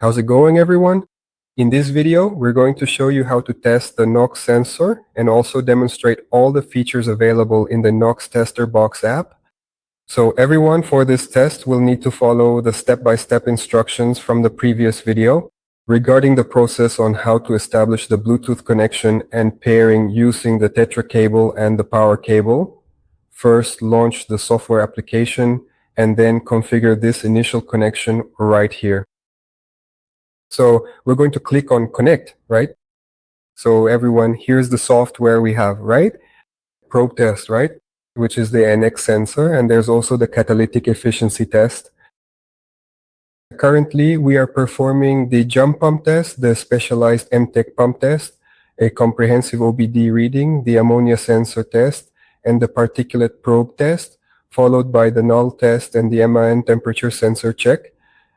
How's it going, everyone? In this video, we're going to show you how to test the NOx sensor and also demonstrate all the features available in the NOx Tester Box app. So everyone, for this test will need to follow the step-by-step instructions from the previous video regarding the process on how to establish the Bluetooth connection and pairing using the Tetra cable and the power cable. First, launch the software application and then configure this initial connection right here. So we're going to click on connect, right? So everyone, here's the software we have, right? Probe test, right? Which is the NOx sensor, and there's also the catalytic efficiency test. Currently, we are performing the jump pump test, the specialized MTEC pump test, a comprehensive OBD reading, the ammonia sensor test, and the particulate probe test, followed by the null test and the MAN temperature sensor check.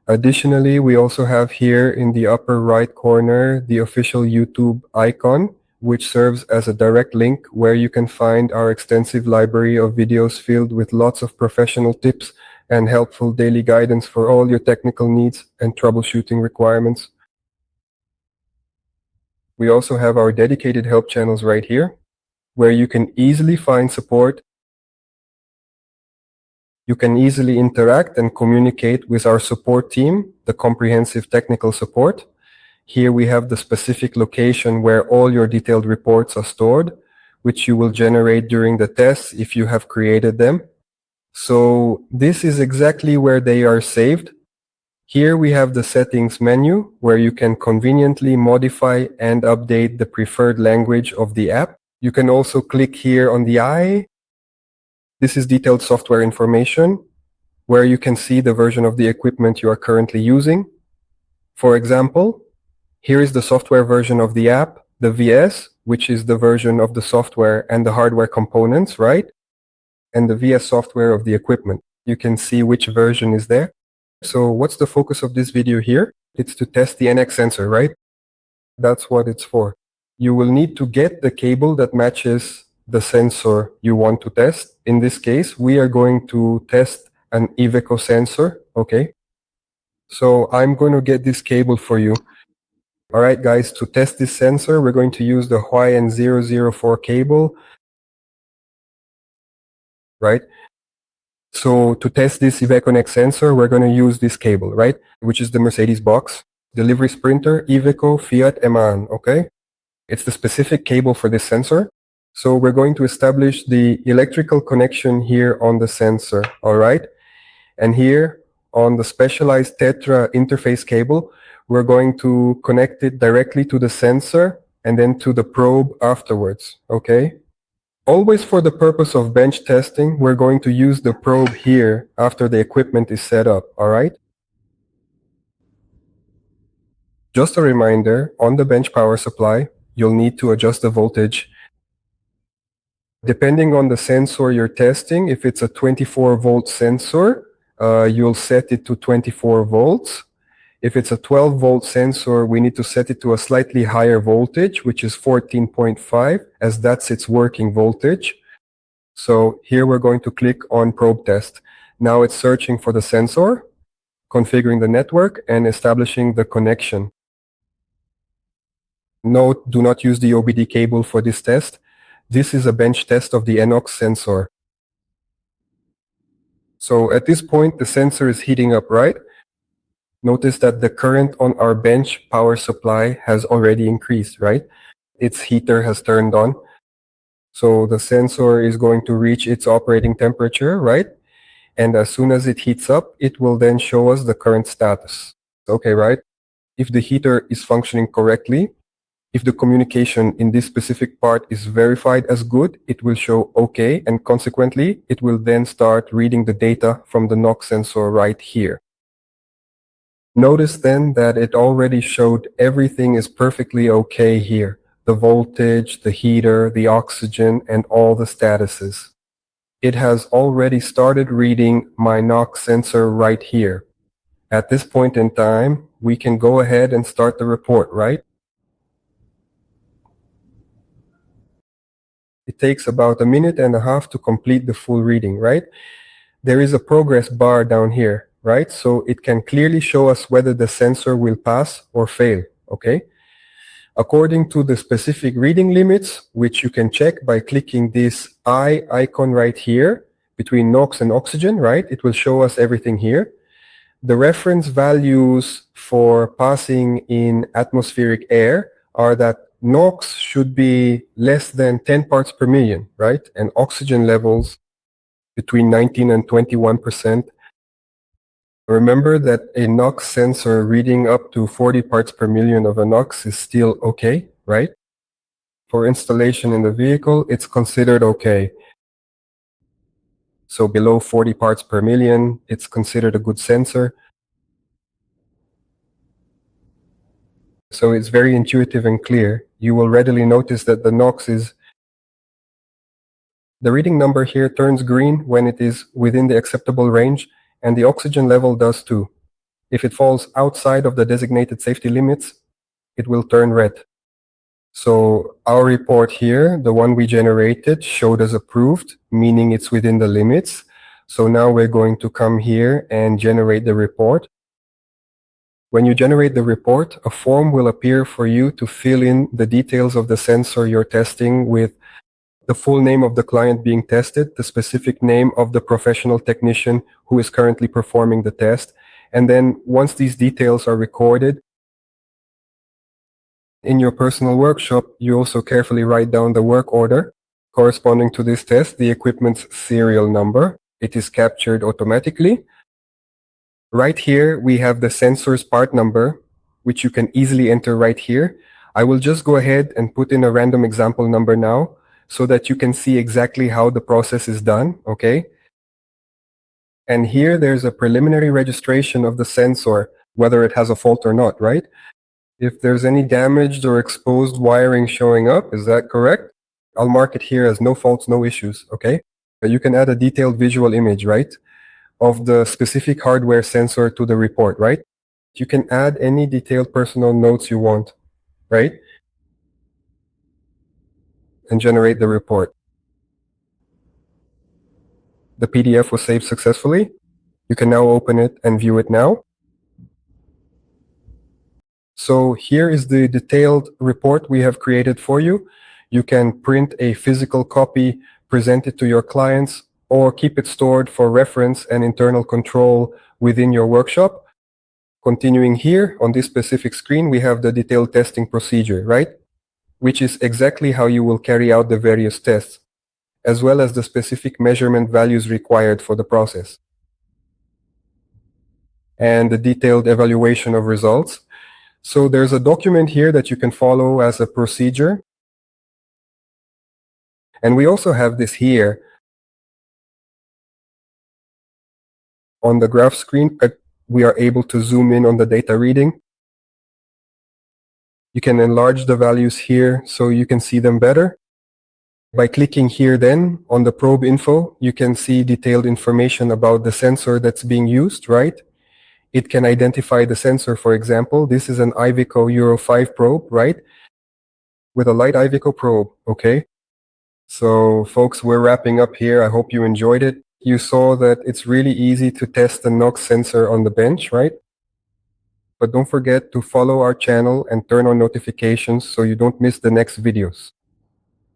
Additionally, we also have here in the upper right corner the official YouTube icon, which serves as a direct link where you can find our extensive library of videos filled with lots of professional tips and helpful daily guidance for all your technical needs and troubleshooting requirements. We also have our dedicated help channels right here, where you can easily find support. You can easily interact and communicate with our support team, the comprehensive technical support. Here we have the specific location where all your detailed reports are stored, which you will generate during the tests if you have created them. So this is exactly where they are saved. Here we have the settings menu where you can conveniently modify and update the preferred language of the app. You can also click here on the eye. This is detailed software information where you can see the version of the equipment you are currently using. For example, here is the software version of the app, the VS, which is the version of the software and the hardware components, right? And the VS software of the equipment. You can see which version is there. So what's the focus of this video here? It's to test the NOx sensor, right? That's what it's for. You will need to get the cable that matches the sensor you want to test. In this case, we are going to test an Iveco sensor, okay? So I'm going to get this cable for you. All right, guys, to test this sensor, we're going to use the YN004 cable, right? So to test this Iveco NOx sensor, we're going to use this cable, right? Which is the Mercedes box, delivery sprinter, Iveco, Fiat, MAN, okay? It's the specific cable for this sensor. So we're going to establish the electrical connection here on the sensor, all right? And here on the specialized Tetra interface cable, we're going to connect it directly to the sensor and then to the probe afterwards, okay? Always for the purpose of bench testing, we're going to use the probe here after the equipment is set up, all right? Just a reminder, on the bench power supply, you'll need to adjust the voltage. Depending on the sensor you're testing, if it's a 24-volt sensor, you'll set it to 24 volts. If it's a 12-volt sensor, we need to set it to a slightly higher voltage, which is 14.5, as that's its working voltage. So here we're going to click on probe test. Now it's searching for the sensor, configuring the network, and establishing the connection. Note, do not use the OBD cable for this test. This is a bench test of the NOx sensor. So at this point, the sensor is heating up, right? Notice that the current on our bench power supply has already increased, right? Its heater has turned on. So the sensor is going to reach its operating temperature, right? And as soon as it heats up, it will then show us the current status. Okay, right? If the heater is functioning correctly, if the communication in this specific part is verified as good, it will show okay, and consequently, it will then start reading the data from the NOx sensor right here. Notice then that it already showed everything is perfectly okay here. The voltage, the heater, the oxygen, and all the statuses. It has already started reading my NOx sensor right here. At this point in time, we can go ahead and start the report, right? It takes about a minute and a half to complete the full reading, right? There is a progress bar down here. right? So it can clearly show us whether the sensor will pass or fail, okay? According to the specific reading limits, which you can check by clicking this eye icon right here between NOx and oxygen, right? It will show us everything here. The reference values for passing in atmospheric air are that NOx should be less than 10 parts per million, right? And oxygen levels between 19 and 21%. Remember that a NOx sensor reading up to 40 parts per million of a NOx is still okay, right? For installation in the vehicle, it's considered okay. So below 40 parts per million, it's considered a good sensor. So it's very intuitive and clear. You will readily notice that the NOx is, the reading number here turns green when it is within the acceptable range, and the oxygen level does too. If it falls outside of the designated safety limits, it will turn red. So our report here, the one we generated, showed as approved, meaning it's within the limits. So now we're going to come here and generate the report. When you generate the report, a form will appear for you to fill in the details of the sensor you're testing with the full name of the client being tested, the specific name of the professional technician who is currently performing the test. And then once these details are recorded, in your personal workshop, you also carefully write down the work order corresponding to this test, the equipment's serial number. It is captured automatically. Right here, we have the sensor's part number, which you can easily enter right here. I will just go ahead and put in a random example number now so that you can see exactly how the process is done, okay? And here there's a preliminary registration of the sensor, whether it has a fault or not, right? If there's any damaged or exposed wiring showing up, is that correct? I'll mark it here as no faults, no issues, okay? You can add a detailed visual image, right, of the specific hardware sensor to the report, right? You can add any detailed personal notes you want, right? And generate the report. The PDF was saved successfully. You can now open it and view it now. So here is the detailed report we have created for you. You can print a physical copy, present it to your clients, or keep it stored for reference and internal control within your workshop. Continuing here on this specific screen, we have the detailed testing procedure, right? Which is exactly how you will carry out the various tests, as well as the specific measurement values required for the process. And the detailed evaluation of results. So there's a document here that you can follow as a procedure. And we also have this here on the graph screen. We are able to zoom in on the data reading. You can enlarge the values here so you can see them better. By clicking here then on the probe info, you can see detailed information about the sensor that's being used, right? It can identify the sensor, for example. This is an Iveco Euro 5 probe, right? With a light Iveco probe, okay? So folks, we're wrapping up here. I hope you enjoyed it. You saw that it's really easy to test the NOx sensor on the bench, right? But don't forget to follow our channel and turn on notifications so you don't miss the next videos.